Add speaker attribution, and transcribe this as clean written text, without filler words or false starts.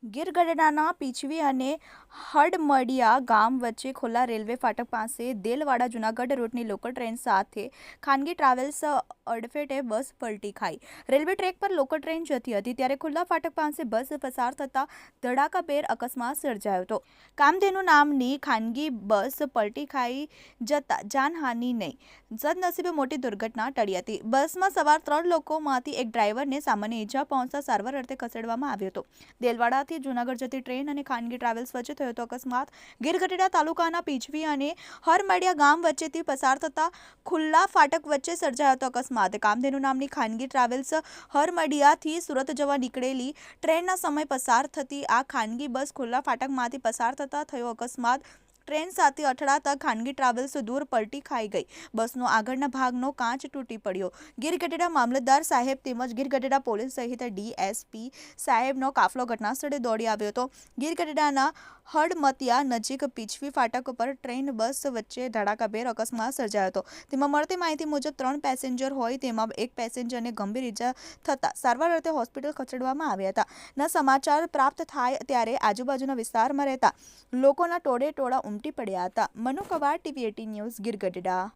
Speaker 1: ગીર ગઢડાના પીછવી અને હડમડિયા ગામ વચ્ચે ખુલ્લા રેલવે ફાટક પાસે દેલવાડા જૂનાગઢ રૂટની લોકલ ટ્રેન સાથે ખાનગી ટ્રાવેલ્સ અડફેટે બસ પલટી ખાઈ। રેલવે ટ્રેક પર લોકલ ટ્રેન જતી હતી ત્યારે ખુલ્લા ફાટક પાસે બસ પસાર થતા ધડાકાભેર અકસ્માત સર્જાયો હતો। કામધેનુ નામની ખાનગી બસ પલટી ખાઈ જતા જાનહાનિ નહીં, સદનસીબે મોટી દુર્ઘટના ટળી હતી। બસમાં સવાર 3 લોકોમાંથી એક ડ્રાઈવરને સામાન્ય ઈજા પહોંચતા સારવાર અર્થે ખસેડવામાં આવ્યો હતો। દેલવાડા જૂનાગઢ જતી ટ્રેન અને ખાનગી ટ્રાવેલ્સ વચ્ચે થયો હતો અકસ્માત। ગીર ગઢડા તાલુકાના પીછવી અને હરમડિયા ગામ વચ્ચેથી પસાર થતા ખુલ્લા ફાટક વચ્ચે સર્જાયો હતો અકસ્માત। કામધેનુ નામની ખાનગી ટ્રાવેલ્સ હરમડિયાથી સુરત જવા નીકળેલી ટ્રેનના સમય પસાર થતી આ ખાનગી બસ ખુલ્લા ફાટકમાંથી પસાર થતા થયો અકસ્માત। ટ્રેન સાથે અથડાતા ખાનગી ટ્રાવેલ્સ દૂર પલટી ખાઈ ગઈ। બસનો આગળના ભાગનો કાચ તૂટી પડ્યો। ગીર ગઢડા મામલતદાર સાહેબ તેમજ ગીર ગઢડા પોલીસ સહિત ડીએસપી સાહેબનો કાફલો ઘટનાસ્થળે દોડી આવ્યો હતો। ગીર ગઢડાના હડમતિયા નજીક પીછવી ફાટક પર ટ્રેન બસ વચ્ચે ધડાકાભેર અકસ્માત સર્જાયો હતો। તેમાં મળતી માહિતી મુજબ 3 પેસેન્જર હોય તેમાં એક પેસેન્જરને ગંભીર ઈજા થતા સારવાર અર્થે હોસ્પિટલ ખસેડવામાં આવ્યા હતા। સમાચાર પ્રાપ્ત થાય ત્યારે આજુબાજુના વિસ્તારમાં રહેતા લોકોના ટોળે ટોળા ઉમટી પડ્યા હતા। Manu Quad, TV18 news, Gir Gadhada.